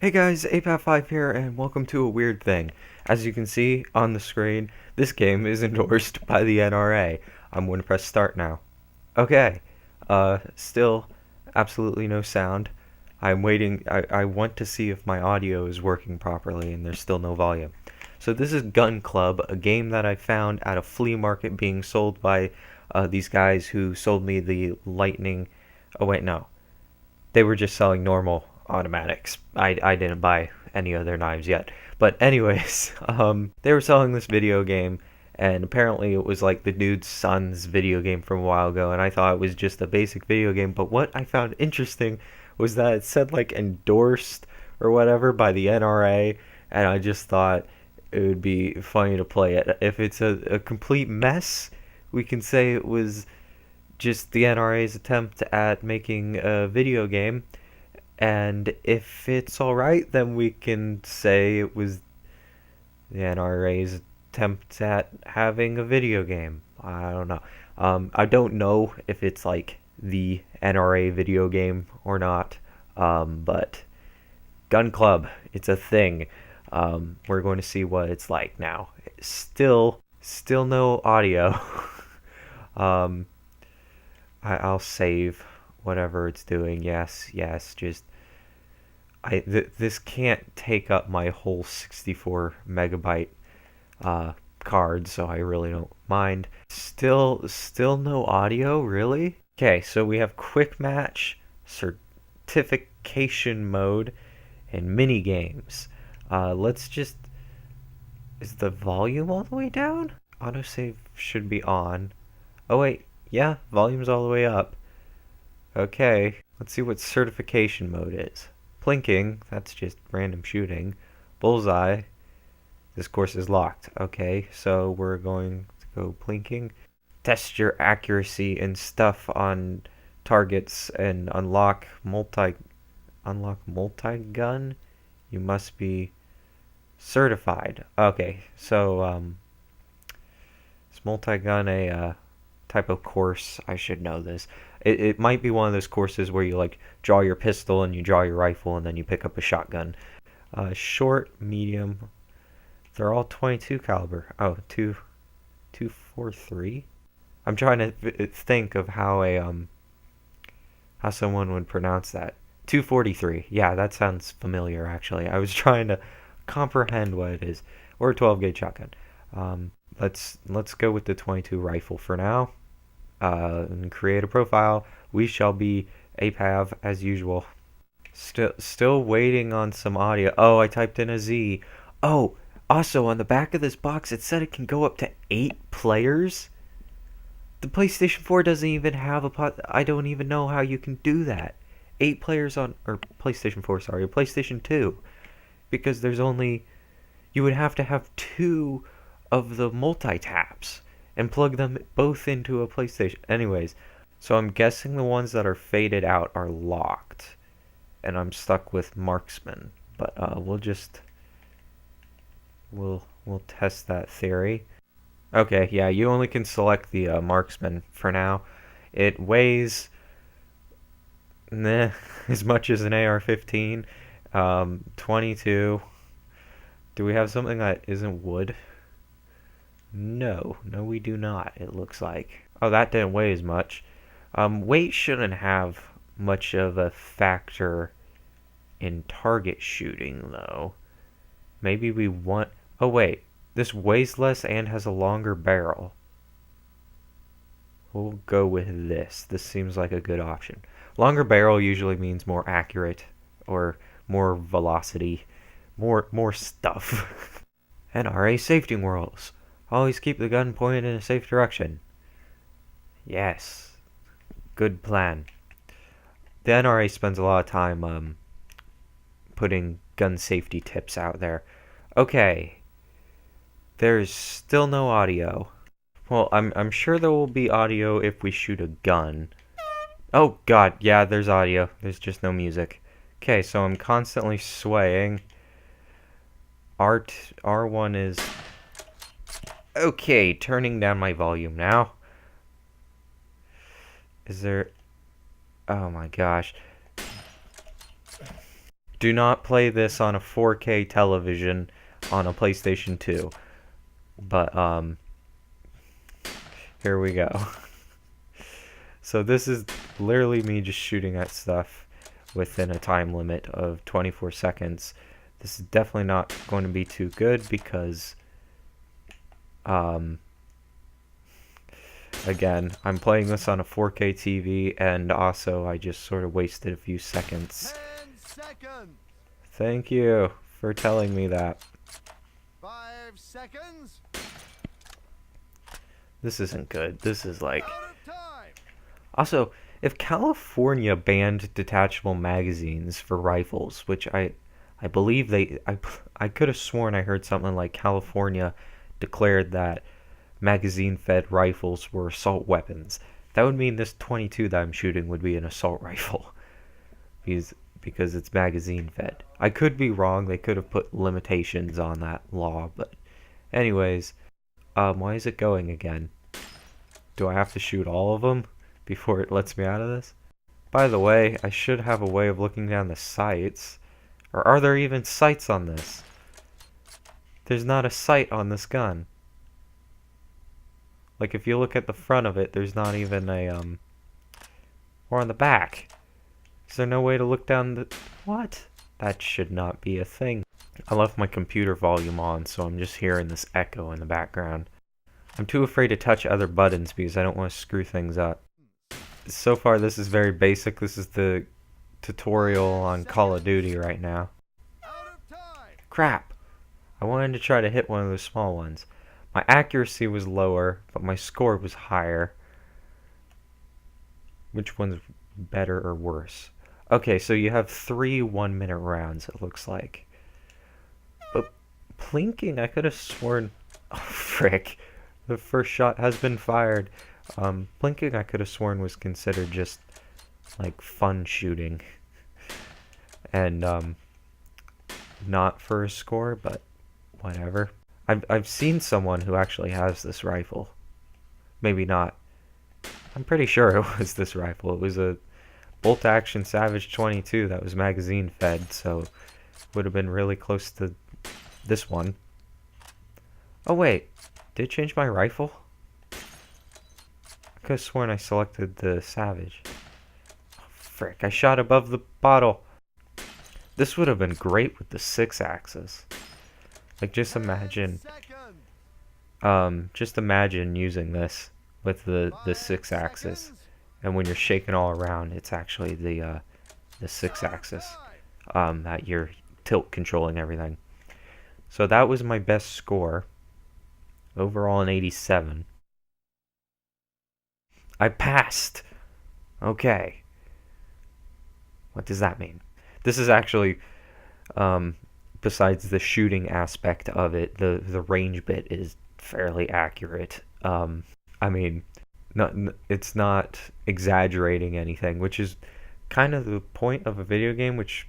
Hey guys, Apav here, and welcome to a weird thing. As you can see on the screen, this game is endorsed by the NRA. I'm going to press start now. Okay, still absolutely no sound. I'm waiting, I want to see if my audio is working properly, and there's still no volume. So this is GunClub, a game that I found at a flea market being sold by these guys who sold me the lightning... Oh wait, no. They were just selling normal automatics. I didn't buy any of their knives yet. But anyways, they were selling this video game, and apparently it was like the dude's son's video game from a while ago, and I thought it was just a basic video game. But what I found interesting was that it said like endorsed or whatever by the NRA, and I just thought it would be funny to play it. If it's a complete mess, we can say it was just the NRA's attempt at making a video game. And if it's alright, then we can say it was the NRA's attempt at having a video game. I don't know. I don't know if it's like the NRA video game or not. But GunClub, it's a thing. We're going to see what it's like now. Still no audio. I'll save whatever it's doing. Yes, just this can't take up my whole 64 megabyte card, so I really don't mind. Still no audio, really? Okay, so we have quick match, certification mode, and mini games. Let's just... Is the volume all the way down? Autosave should be on. Oh wait, yeah, volume's all the way up. Okay, let's see what certification mode is. Plinking, that's just random shooting. Bullseye, this course is locked. Okay, so we're going to go plinking. Test your accuracy and stuff on targets and unlock multi-gun. You must be certified. Okay, so is multi-gun a type of course? I should know this. It might be one of those courses where you like draw your pistol and you draw your rifle and then you pick up a shotgun. Short, medium, they're all 22 caliber. Oh, 243. I'm trying to think of how how someone would pronounce that. 243. Yeah, that sounds familiar actually. I was trying to comprehend what it is. Or a 12 gauge shotgun. Let's go with the 22 rifle for now. And create a profile. We shall be Apav as usual. Still waiting on some audio. Oh, I typed in a Z. Oh, also on the back of this box it said it can go up to 8 players. The PlayStation 4 doesn't even have I don't even know how you can do that. 8 players on... Or PlayStation 4, sorry. PlayStation 2. Because there's only... You would have to have 2 of the multi-taps and plug them both into a PlayStation. Anyways, so I'm guessing the ones that are faded out are locked, and I'm stuck with marksman. But we'll test that theory. Okay, yeah, you only can select the marksman for now. It weighs as much as an AR-15. 22. Do we have something that isn't wood? No, we do not, it looks like. Oh, that didn't weigh as much. Weight shouldn't have much of a factor in target shooting, though. Maybe we want... Oh, wait. This weighs less and has a longer barrel. We'll go with this. This seems like a good option. Longer barrel usually means more accurate, or more velocity, more stuff. NRA safety rules. Always keep the gun pointed in a safe direction. Yes. Good plan. The NRA spends a lot of time putting gun safety tips out there. Okay. There's still no audio. Well, I'm sure there will be audio if we shoot a gun. Oh god, yeah, there's audio. There's just no music. Okay, so I'm constantly swaying. R1 is... Okay, turning down my volume now. Is there... Oh my gosh. Do not play this on a 4K television on a PlayStation 2. But, here we go. So this is literally me just shooting at stuff within a time limit of 24 seconds. This is definitely not going to be too good because, again, I'm playing this on a 4K TV, and also I just sort of wasted a few seconds. 10 seconds. Thank you for telling me that. 5 seconds. This isn't good. This is like... Out of time. Also, if California banned detachable magazines for rifles, which I believe I could have sworn I heard something like California declared that magazine-fed rifles were assault weapons. That would mean this 22 that I'm shooting would be an assault rifle. Because it's magazine-fed. I could be wrong. They could have put limitations on that law, but anyways, why is it going again? Do I have to shoot all of them before it lets me out of this? By the way, I should have a way of looking down the sights. Or are there even sights on this? There's not a sight on this gun. Like, if you look at the front of it, there's not even a, or on the back. Is there no way to look down the... What? That should not be a thing. I left my computer volume on, so I'm just hearing this echo in the background. I'm too afraid to touch other buttons because I don't want to screw things up. So far, this is very basic. This is the tutorial on Call of Duty right now. Out of time. Crap! I wanted to try to hit one of those small ones. My accuracy was lower, but my score was higher. Which one's better or worse? Okay, so you have 3 1-minute rounds, it looks like. But plinking, I could have sworn... Oh, frick. The first shot has been fired. Plinking, I could have sworn was considered just, like, fun shooting. And, not for a score, but whatever. I've seen someone who actually has this rifle. Maybe not. I'm pretty sure it was this rifle. It was a bolt-action Savage 22 that was magazine-fed, so it would have been really close to this one. Oh wait, did it change my rifle? I could have sworn I selected the Savage. Oh, frick, I shot above the bottle. This would have been great with the 6-axis. Like, just imagine using this with the 6-axis, and when you're shaking all around, it's actually the 6-axis that you're tilt controlling everything. So that was my best score, overall an 87. I passed. Okay. What does that mean? This is actually, besides the shooting aspect of it, the range bit is fairly accurate. I mean, it's not exaggerating anything, which is kind of the point of a video game, which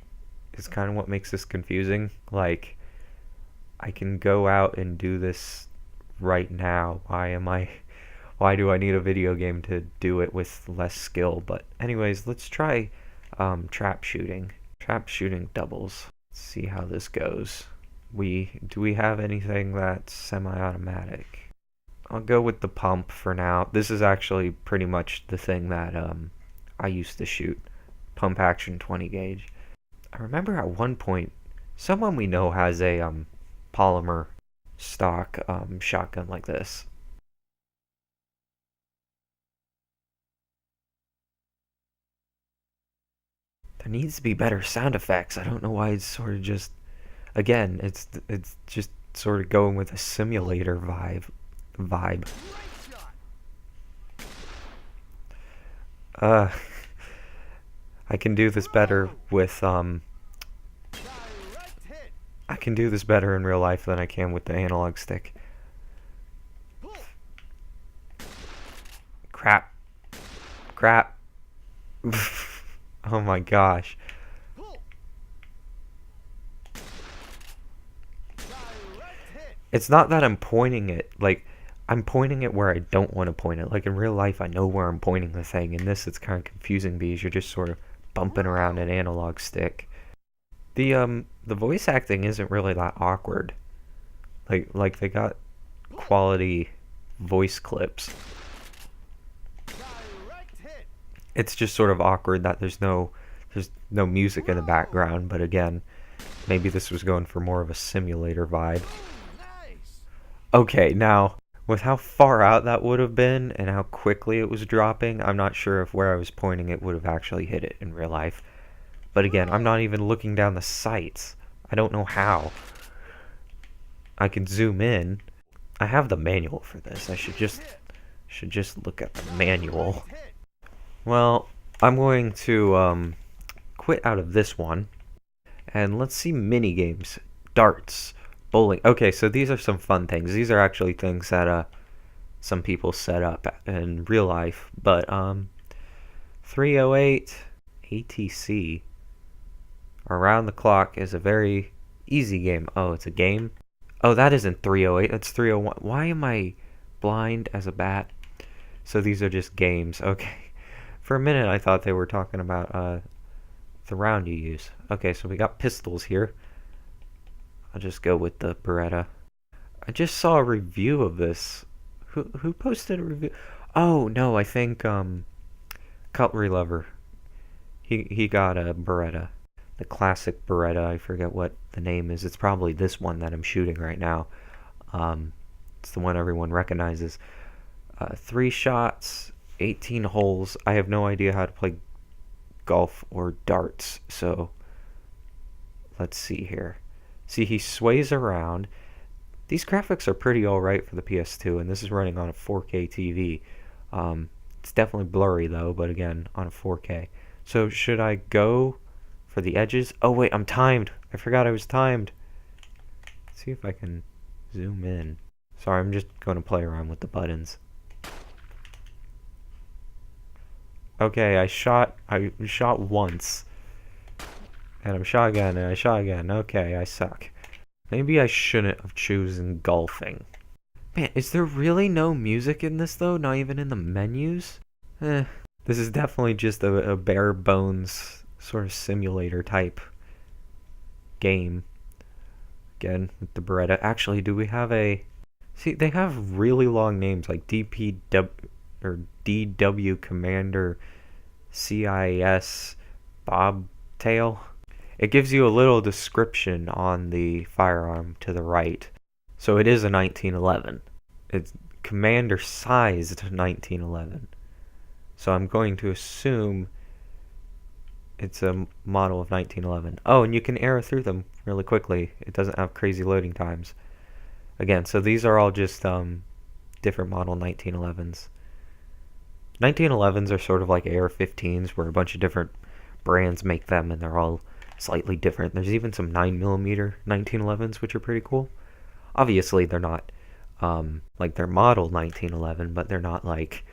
is kind of what makes this confusing. Like, I can go out and do this right now. Why do I need a video game to do it with less skill? But anyways, let's try trap shooting. Trap shooting doubles. Let's see how this goes. Do we have anything that's semi-automatic? I'll go with the pump for now. This is actually pretty much the thing that I used to shoot. Pump action 20 gauge. I remember at one point, someone we know has a polymer stock shotgun like this. There needs to be better sound effects. I don't know why it's sort of just... Again, it's just sort of going with a simulator vibe. I can do this better with I can do this better in real life than I can with the analog stick. Crap. Oh my gosh. It's not that I'm pointing it, like, I'm pointing it where I don't want to point it. Like, in real life, I know where I'm pointing the thing. In this, it's kind of confusing because you're just sort of bumping around an analog stick. The voice acting isn't really that awkward. Like they got quality voice clips. Direct hit. It's just sort of awkward that there's no music in the background, but again, maybe this was going for more of a simulator vibe. Nice. Okay, now, with how far out that would have been and how quickly it was dropping, I'm not sure if where I was pointing it would have actually hit it in real life. But again, I'm not even looking down the sights. I don't know how. I can zoom in. I have the manual for this. I should just look at the manual. Hit. Well, I'm going to quit out of this one. And let's see mini games. Darts, bowling. Okay, so these are some fun things. These are actually things that some people set up in real life. But 308 ATC, Around the Clock, is a very easy game. Oh, it's a game? Oh, that isn't 308. That's 301. Why am I blind as a bat? So these are just games. Okay. For a minute, I thought they were talking about the round you use. Okay, so we got pistols here. I'll just go with the Beretta. I just saw a review of this. Who posted a review? Oh no, I think Cutlery Lover. He got a Beretta, the classic Beretta. I forget what the name is. It's probably this one that I'm shooting right now. It's the one everyone recognizes. 3 shots, 18 holes. I have no idea how to play golf or darts, so let's see here. See, he sways around. These graphics are pretty alright for the PS2, and this is running on a 4K TV. It's definitely blurry though, but again, on a 4K. So should I go for the edges? Oh wait, I'm timed. I forgot I was timed. Let's see if I can zoom in. Sorry, I'm just going to play around with the buttons. Okay, I shot once. And I'm shot again, and I shot again. Okay, I suck. Maybe I shouldn't have chosen golfing. Man, is there really no music in this though? Not even in the menus? This is definitely just a bare bones sort of simulator type game. Again, with the Beretta. Actually, do we have a... See, they have really long names like DPW or DW Commander CIS Bobtail. It gives you a little description on the firearm to the right. So it is a 1911. It's commander sized 1911. So I'm going to assume it's a model of 1911. Oh, and you can arrow through them really quickly. It doesn't have crazy loading times. Again, so these are all just different model 1911s. 1911s are sort of like AR-15s, where a bunch of different brands make them, and they're all slightly different. There's even some 9mm 1911s, which are pretty cool. Obviously, they're not like they're model 1911, but they're not like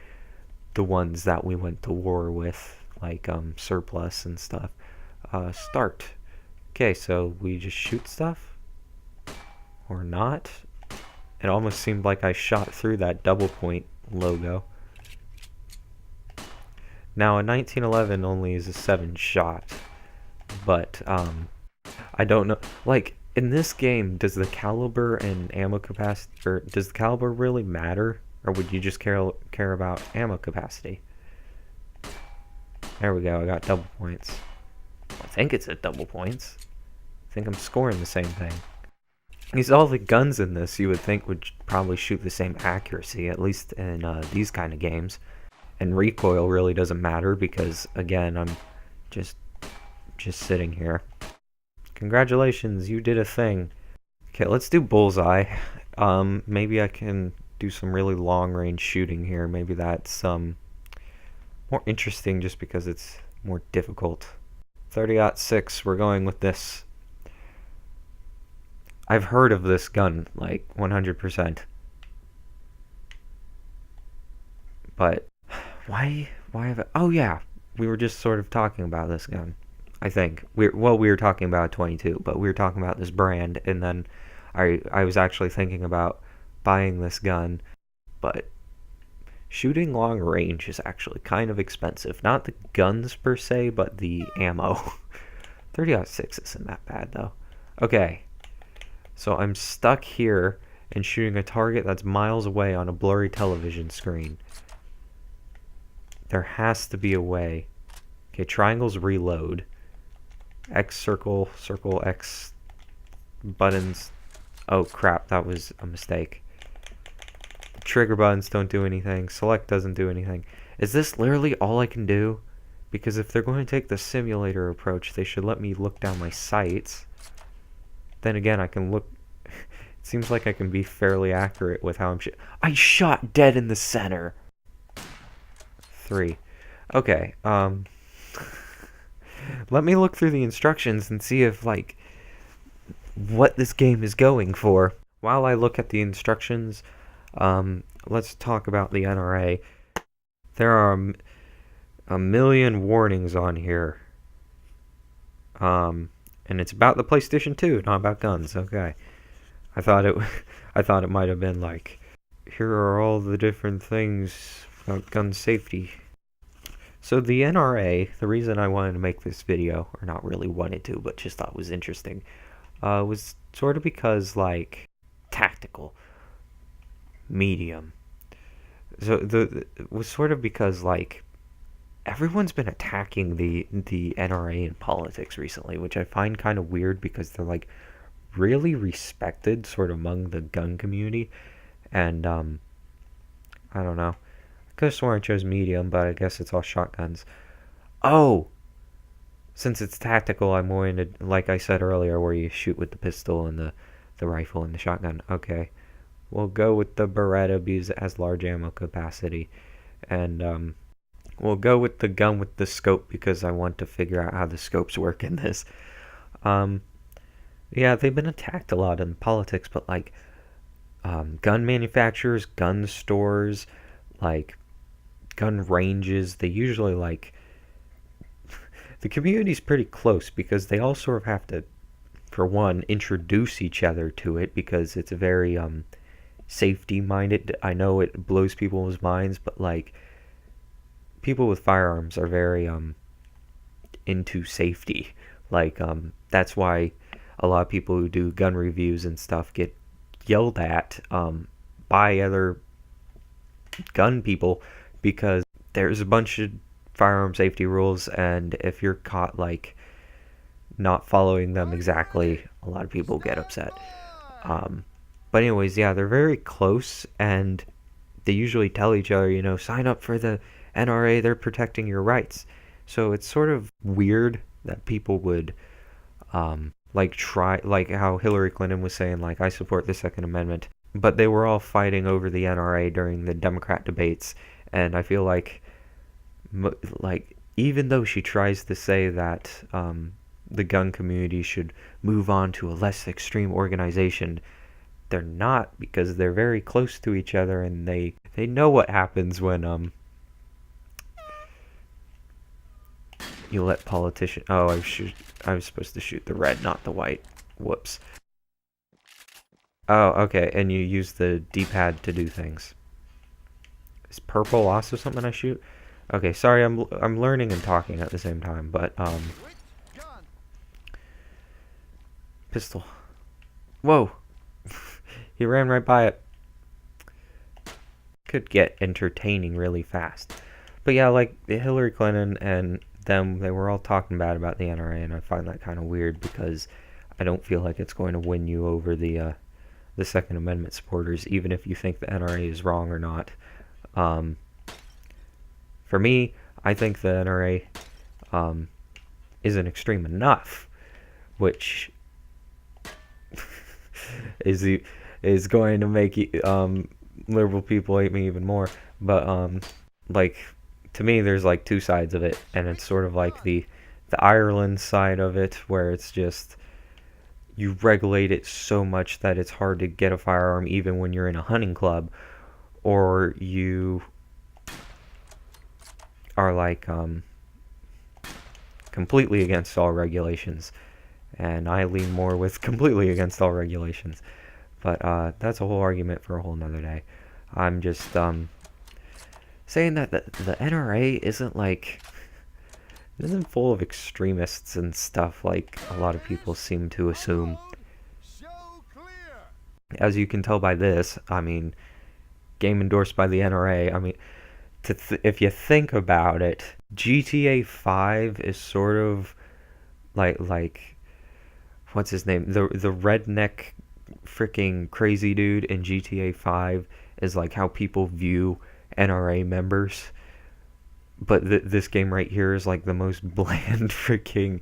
the ones that we went to war with, like surplus and stuff. Start. Okay, so we just shoot stuff, or not. It almost seemed like I shot through that double point logo. Now a 1911 only is a 7-shot, but I don't know. Like in this game, does the caliber and ammo capacity, or does the caliber really matter, or would you just care about ammo capacity? There we go. I got double points. I think it's at double points. I think I'm scoring the same thing. Because all the guns in this you would think would probably shoot the same accuracy, at least in these kind of games. And recoil really doesn't matter because, again, I'm just sitting here. Congratulations, you did a thing. Okay, let's do bullseye. Maybe I can do some really long-range shooting here. Maybe that's more interesting just because it's more difficult. 30-06, we're going with this. I've heard of this gun, like 100%. But why have it? Oh yeah, we were just sort of talking about this gun. I think we were talking about 22, but we were talking about this brand, and then I was actually thinking about buying this gun, but shooting long range is actually kind of expensive. Not the guns per se, but the ammo. 30-6 isn't that bad though. Okay, so I'm stuck here and shooting a target that's miles away on a blurry television screen. There has to be a way. Okay, triangles reload. X circle, circle, X buttons. Oh crap, that was a mistake. Trigger buttons don't do anything. Select doesn't do anything. Is this literally all I can do? Because if they're going to take the simulator approach, they should let me look down my sights. Then again, I can look... It seems like I can be fairly accurate with how I'm I shot dead in the center! 3. Okay, let me look through the instructions and see if, like, what this game is going for. While I look at the instructions, let's talk about the NRA. There are a million warnings on here. And it's about the PlayStation 2, not about guns. Okay. I thought it might have been like, here are all the different things about gun safety. So the NRA, the reason I wanted to make this video, or not really wanted to, but just thought was interesting, was sort of because, like, tactical, medium. So it was sort of because, like, everyone's been attacking the NRA in politics recently, which I find kind of weird because they're, like, really respected sort of among the gun community. And I don't know. I could have sworn I chose medium, but I guess it's all shotguns. Oh! Since it's tactical, I'm more into, like I said earlier, where you shoot with the pistol and the rifle and the shotgun. Okay. We'll go with the Beretta because it has large ammo capacity. And we'll go with the gun with the scope because I want to figure out how the scopes work in this. Yeah, they've been attacked a lot in politics, but, like, gun manufacturers, gun stores, like, gun ranges, they usually, like, the community's pretty close because they all sort of have to, for one, introduce each other to it because it's a very, safety-minded. I know it blows people's minds, but, like, people with firearms are very, into safety. Like, that's why a lot of people who do gun reviews and stuff get yelled at, by other gun people because there's a bunch of firearm safety rules, and if you're caught, like, not following them exactly, a lot of people get upset. But anyways, yeah, they're very close, and they usually tell each other, you know, sign up for the NRA, they're protecting your rights. So it's sort of weird that people would, like, try, like how Hillary Clinton was saying, like, I support the Second Amendment, but they were all fighting over the NRA during the Democrat debates, and I feel like, even though she tries to say that, the gun community should move on to a less extreme organization, they're not, because they're very close to each other, and they know what happens when, you let politicians... Oh, I was supposed to shoot the red, not the white. Whoops. Oh, okay, and you use the D-pad to do things. Is purple also something I shoot? Okay, sorry, I'm learning and talking at the same time, but, pistol. Whoa! He ran right by it. Could get entertaining really fast. But yeah, like, Hillary Clinton and them, they were all talking bad about the NRA, and I find that kind of weird because I don't feel like it's going to win you over the Second Amendment supporters, even if you think the NRA is wrong or not. For me, I think the NRA isn't extreme enough, which is going to make liberal people hate me even more. But like, to me, there's like two sides of it, and it's sort of like the Ireland side of it, where it's just you regulate it so much that it's hard to get a firearm even when you're in a hunting club, or you are like completely against all regulations, and I lean more with completely against all regulations. But that's a whole argument for a whole nother day. I'm just saying that the NRA isn't like It isn't full of extremists and stuff like a lot of people seem to assume. Show clear. As you can tell by this, I mean, game endorsed by the NRA. I mean, if you think about it, GTA 5 is sort of like what's his name? The redneck freaking crazy dude in GTA 5 is like how people view NRA members. But this game right here is like the most bland freaking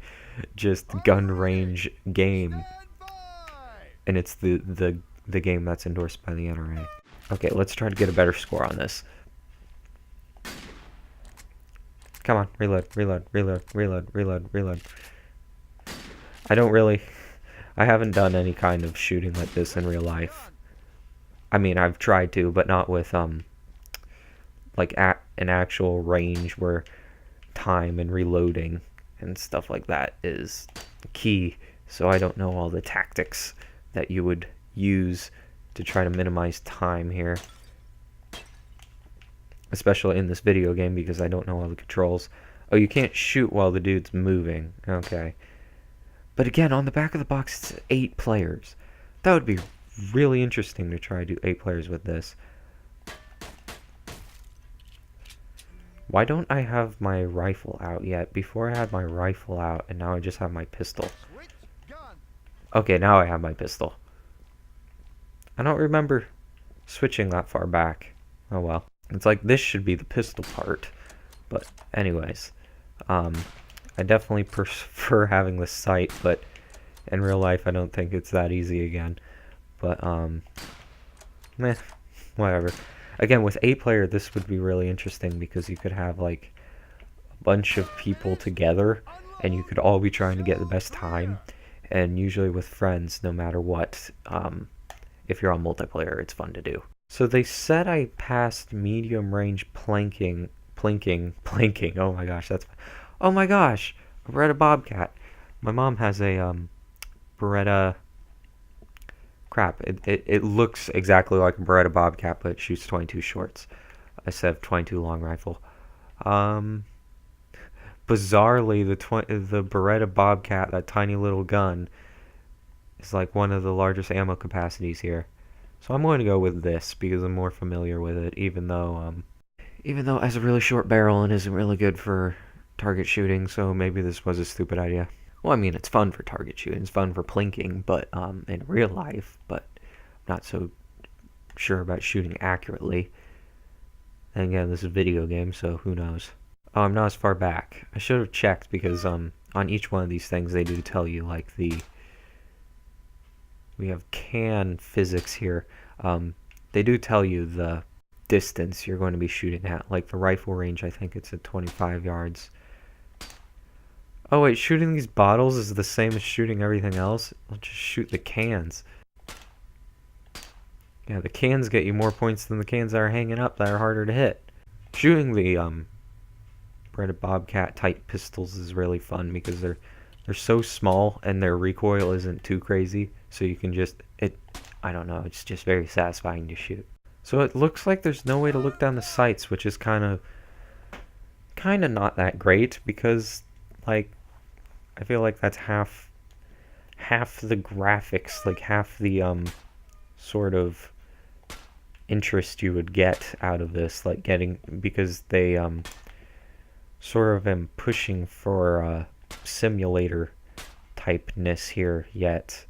just gun range game, Stand by. and it's the game that's endorsed by the NRA. Okay, let's try to get a better score on this. Come on, reload, reload, reload, reload, reload, reload. I haven't done any kind of shooting like this in real life. I mean, I've tried to, but not with like at an actual range where time and reloading and stuff like that is key. So I don't know all the tactics that you would use to try to minimize time here, especially in this video game, because I don't know all the controls. Oh, you can't shoot while the dude's moving. Okay. But again, on the back of the box, it's 8 players. That would be really interesting to try to do 8 players with this. Why don't I have my rifle out yet? Before I had my rifle out, and now I just have my pistol. Switch gun. Okay, now I have my pistol. I don't remember switching that far back. Oh well. It's like this should be the pistol part. But anyways, I definitely prefer having the sight, but in real life I don't think it's that easy again. But meh, whatever. Again, with 8 player, this would be really interesting because you could have like a bunch of people together and you could all be trying to get the best time, and usually with friends, no matter what. If you're on multiplayer, it's fun to do. So they said I passed medium range plinking. Oh my gosh, oh my gosh, a Beretta Bobcat. My mom has a Beretta. Crap, it looks exactly like a Beretta Bobcat, but it shoots 22 shorts instead of 22 long rifle. Bizarrely, the Beretta Bobcat, that tiny little gun, is like one of the largest ammo capacities here. So I'm going to go with this because I'm more familiar with it, even though it has a really short barrel and isn't really good for target shooting, so maybe this was a stupid idea. Well, I mean, it's fun for target shooting, it's fun for plinking, but in real life, but I'm not so sure about shooting accurately. And again, this is a video game, so who knows. Oh, I'm not as far back. I should have checked because on each one of these things they do tell you, like we have can physics here. They do tell you the distance you're going to be shooting at. Like the rifle range, I think it's at 25 yards. Oh wait, shooting these bottles is the same as shooting everything else? I'll just shoot the cans. Yeah, the cans get you more points than the cans that are hanging up that are harder to hit. Shooting the Beretta Bobcat type pistols is really fun because they're so small and their recoil isn't too crazy, so you can just I don't know, it's just very satisfying to shoot. So it looks like there's no way to look down the sights, which is kind of not that great because like I feel like that's half the graphics, like half the sort of interest you would get out of this, like because they sort of am pushing for simulator typeness here, yet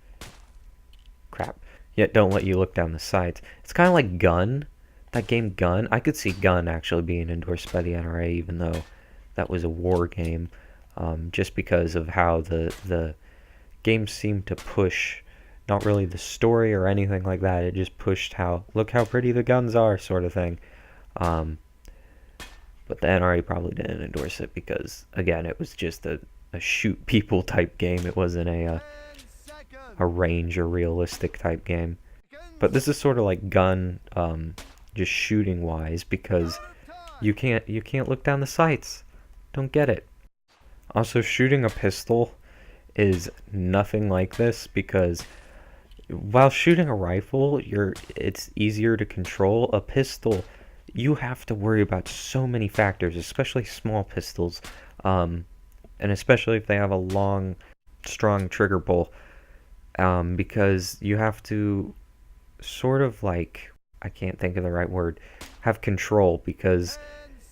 don't let you look down the sights. It's kind of like Gun, that game Gun. I could see Gun actually being endorsed by the NRA, even though that was a war game, just because of how the game seemed to push not really the story or anything like that. It just pushed how, look how pretty the guns are, sort of thing. But the NRA probably didn't endorse it because, again, it was just a shoot people type game. It wasn't a range or realistic type game. But this is sort of like Gun, just shooting wise, because you can't look down the sights. Don't get it. Also, shooting a pistol is nothing like this because while shooting a rifle, it's easier to control. A pistol, you have to worry about so many factors, especially small pistols. and especially if they have a long, strong trigger pull, because you have to sort of like, I can't think of the right word, have control, because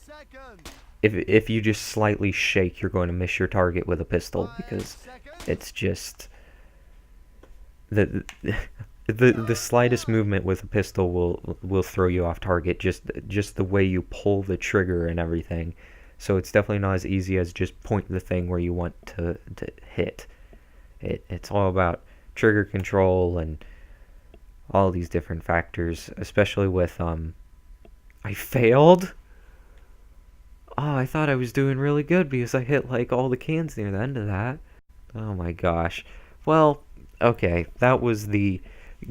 10 seconds. if you just slightly shake, you're going to miss your target with a pistol, 5 because seconds. it's just the the slightest movement with a pistol will throw you off target, just the way you pull the trigger and everything. So it's definitely not as easy as just point the thing where you want to hit. It's all about trigger control and all these different factors, especially with I failed. Oh, I thought I was doing really good because I hit like all the cans near the end of that. Oh my gosh. Well, okay, that was the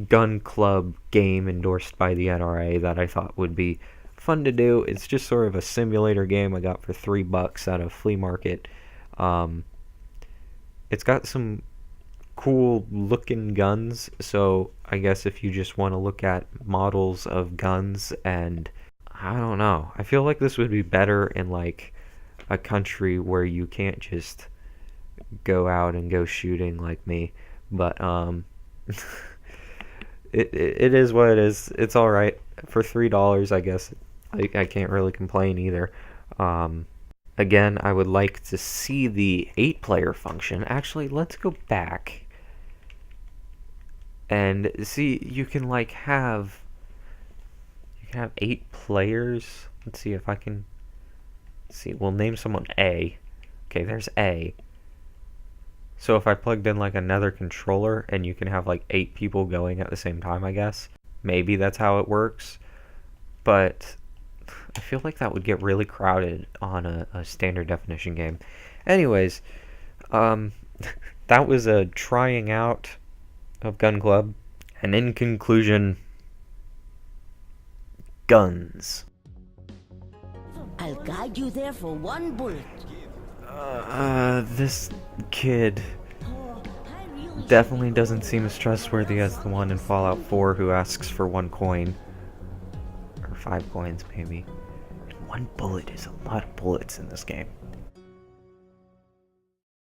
Gun Club game endorsed by the NRA that I thought would be fun to do. It's just sort of a simulator game I got for $3 at a flea market. Um, it's got some cool looking guns, so I guess if you just want to look at models of guns, and I don't know, I feel like this would be better in like a country where you can't just go out and go shooting like me, but it is what it is. It's all right for $3. I guess I can't really complain either. Um, Again, I would like to see the 8-player function. Actually, let's go back and see. You can have 8 players. Let's see if I can see. We'll name someone A. Okay, there's A. So if I plugged in like another controller, and you can have like 8 people going at the same time, I guess. Maybe that's how it works. But I feel like that would get really crowded on a standard definition game. Anyways, um, that was a trying out of Gun Club. And in conclusion, guns. I'll guide you there for one bullet. This kid Oh, I really definitely doesn't seem as trustworthy as the one in Fallout 4 who asks for 1 coin. Or 5 coins, maybe. And 1 bullet is a lot of bullets in this game.